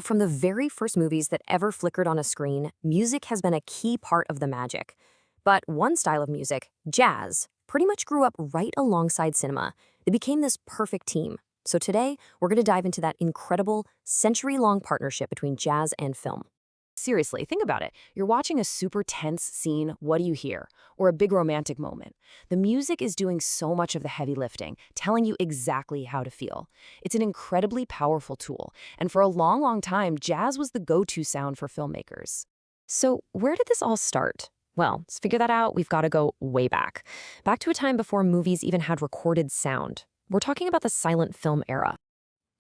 From the very first movies that ever flickered on a screen, music has been a key part of the magic. But one style of music, jazz, pretty much grew up right alongside cinema. They became this perfect team. So today, we're going to dive into that incredible, century-long partnership between jazz and film. Seriously, think about it. You're watching a super tense scene, what do you hear? Or a big romantic moment. The music is doing so much of the heavy lifting, telling you exactly how to feel. It's an incredibly powerful tool, and for a long, long time, jazz was the go-to sound for filmmakers. So where did this all start? Well, to figure that out, we've got to go way back. Back to a time before movies even had recorded sound. We're talking about the silent film era.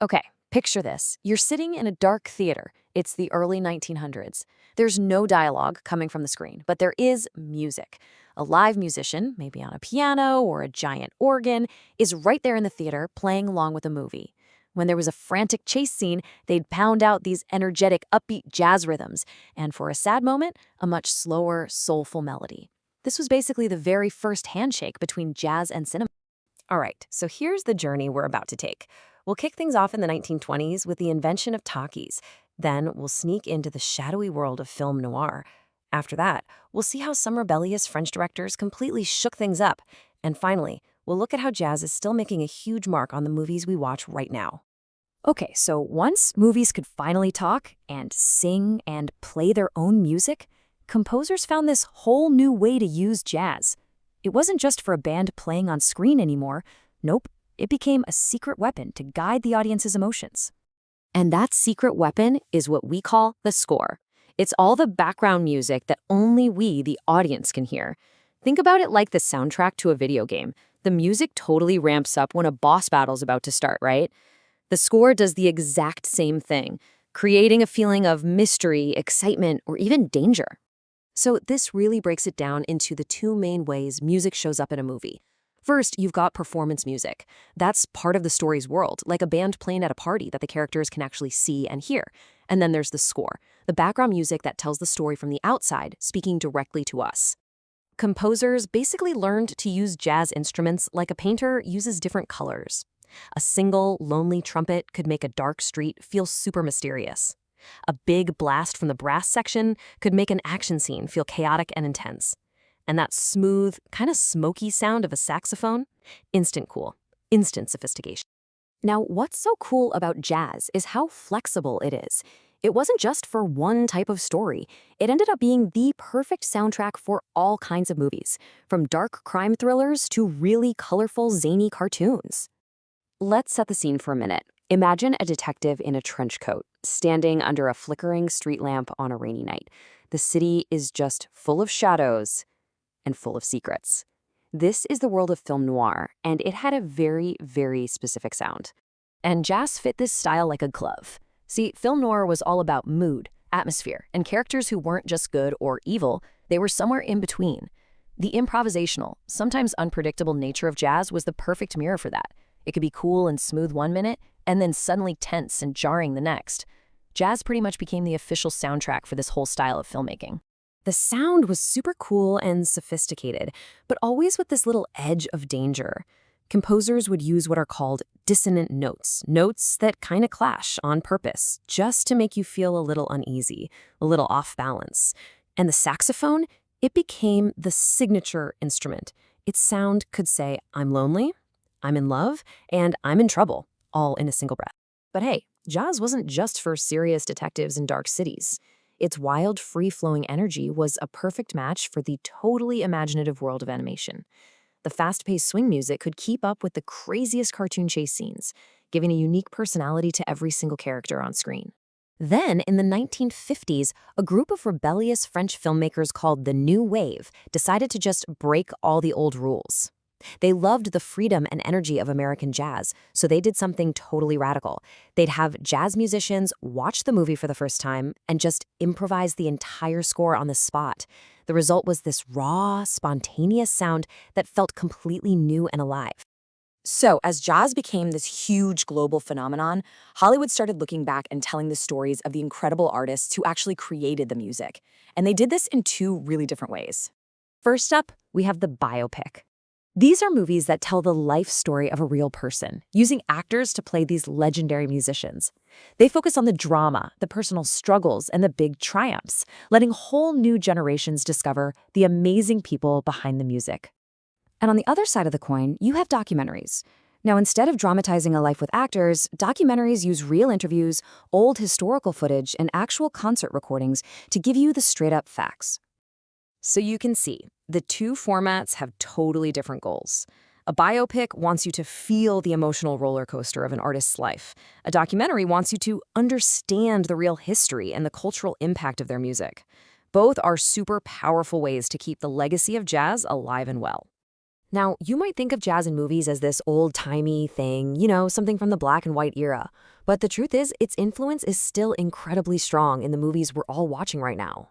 Okay, picture this. You're sitting in a dark theater. It's the early 1900s. There's no dialogue coming from the screen, but there is music. A live musician, maybe on a piano or a giant organ, is right there in the theater playing along with a movie. When there was a frantic chase scene, they'd pound out these energetic, upbeat jazz rhythms, and for a sad moment, a much slower, soulful melody. This was basically the very first handshake between jazz and cinema. All right, so here's the journey we're about to take. We'll kick things off in the 1920s with the invention of talkies. Then we'll sneak into the shadowy world of film noir. After that, we'll see how some rebellious French directors completely shook things up. And finally, we'll look at how jazz is still making a huge mark on the movies we watch right now. Okay, so once movies could finally talk and sing and play their own music, composers found this whole new way to use jazz. It wasn't just for a band playing on screen anymore. Nope, it became a secret weapon to guide the audience's emotions. And that secret weapon is what we call the score. It's all the background music that only we, the audience, can hear. Think about it like the soundtrack to a video game. The music totally ramps up when a boss battle's about to start, right? The score does the exact same thing, creating a feeling of mystery, excitement, or even danger. So this really breaks it down into the two main ways music shows up in a movie. First, you've got performance music. That's part of the story's world, like a band playing at a party that the characters can actually see and hear. And then there's the score, the background music that tells the story from the outside, speaking directly to us. Composers basically learned to use jazz instruments like a painter uses different colors. A single, lonely trumpet could make a dark street feel super mysterious. A big blast from the brass section could make an action scene feel chaotic and intense. And that smooth, kind of smoky sound of a saxophone? Instant cool, instant sophistication. Now, what's so cool about jazz is how flexible it is. It wasn't just for one type of story. It ended up being the perfect soundtrack for all kinds of movies, from dark crime thrillers to really colorful, zany cartoons. Let's set the scene for a minute. Imagine a detective in a trench coat, standing under a flickering street lamp on a rainy night. The city is just full of shadows and full of secrets. This is the world of film noir, and it had a very, very specific sound. And jazz fit this style like a glove. See, film noir was all about mood, atmosphere, and characters who weren't just good or evil, they were somewhere in between. The improvisational, sometimes unpredictable nature of jazz was the perfect mirror for that. It could be cool and smooth one minute, and then suddenly tense and jarring the next. Jazz pretty much became the official soundtrack for this whole style of filmmaking. The sound was super cool and sophisticated, but always with this little edge of danger. Composers would use what are called dissonant notes, notes that kind of clash on purpose, just to make you feel a little uneasy, a little off balance. And the saxophone, it became the signature instrument. Its sound could say, I'm lonely, I'm in love, and I'm in trouble, all in a single breath. But hey, jazz wasn't just for serious detectives in dark cities. Its wild, free-flowing energy was a perfect match for the totally imaginative world of animation. The fast-paced swing music could keep up with the craziest cartoon chase scenes, giving a unique personality to every single character on screen. Then, in the 1950s, a group of rebellious French filmmakers called the New Wave decided to just break all the old rules. They loved the freedom and energy of American jazz, so they did something totally radical. They'd have jazz musicians watch the movie for the first time and just improvise the entire score on the spot. The result was this raw, spontaneous sound that felt completely new and alive. So, as jazz became this huge global phenomenon, Hollywood started looking back and telling the stories of the incredible artists who actually created the music. And they did this in two really different ways. First up, we have the biopic. These are movies that tell the life story of a real person, using actors to play these legendary musicians. They focus on the drama, the personal struggles, and the big triumphs, letting whole new generations discover the amazing people behind the music. And on the other side of the coin, you have documentaries. Now, instead of dramatizing a life with actors, documentaries use real interviews, old historical footage, and actual concert recordings to give you the straight-up facts. So you can see, the two formats have totally different goals. A biopic wants you to feel the emotional roller coaster of an artist's life. A documentary wants you to understand the real history and the cultural impact of their music. Both are super powerful ways to keep the legacy of jazz alive and well. Now, you might think of jazz in movies as this old-timey thing, something from the black and white era. But the truth is, its influence is still incredibly strong in the movies we're all watching right now.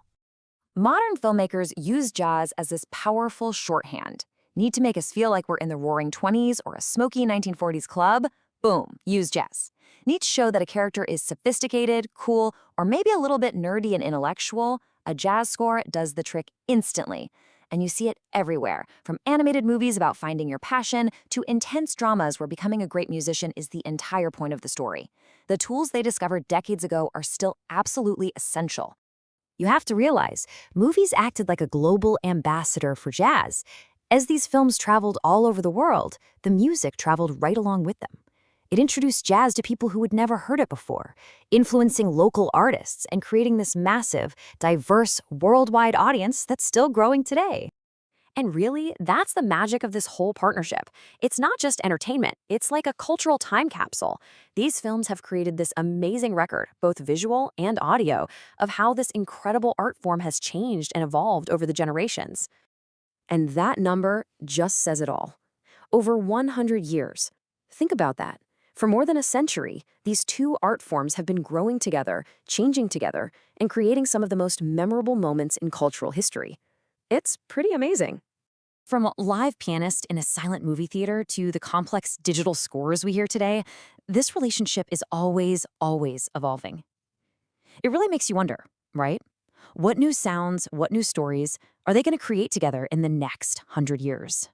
Modern filmmakers use jazz as this powerful shorthand. Need to make us feel like we're in the roaring 20s or a smoky 1940s club? Boom, use jazz. Need to show that a character is sophisticated, cool, or maybe a little bit nerdy and intellectual? A jazz score does the trick instantly. And you see it everywhere, from animated movies about finding your passion to intense dramas where becoming a great musician is the entire point of the story. The tools they discovered decades ago are still absolutely essential. You have to realize, movies acted like a global ambassador for jazz. As these films traveled all over the world, the music traveled right along with them. It introduced jazz to people who had never heard it before, influencing local artists and creating this massive, diverse, worldwide audience that's still growing today. And really, that's the magic of this whole partnership. It's not just entertainment, it's like a cultural time capsule. These films have created this amazing record, both visual and audio, of how this incredible art form has changed and evolved over the generations. And that number just says it all. Over 100 years. Think about that. For more than a century, these two art forms have been growing together, changing together, and creating some of the most memorable moments in cultural history. It's pretty amazing. From live pianists in a silent movie theater to the complex digital scores we hear today, this relationship is always evolving. It really makes you wonder, right? What new sounds, what new stories are they going to create together in the next 100 years?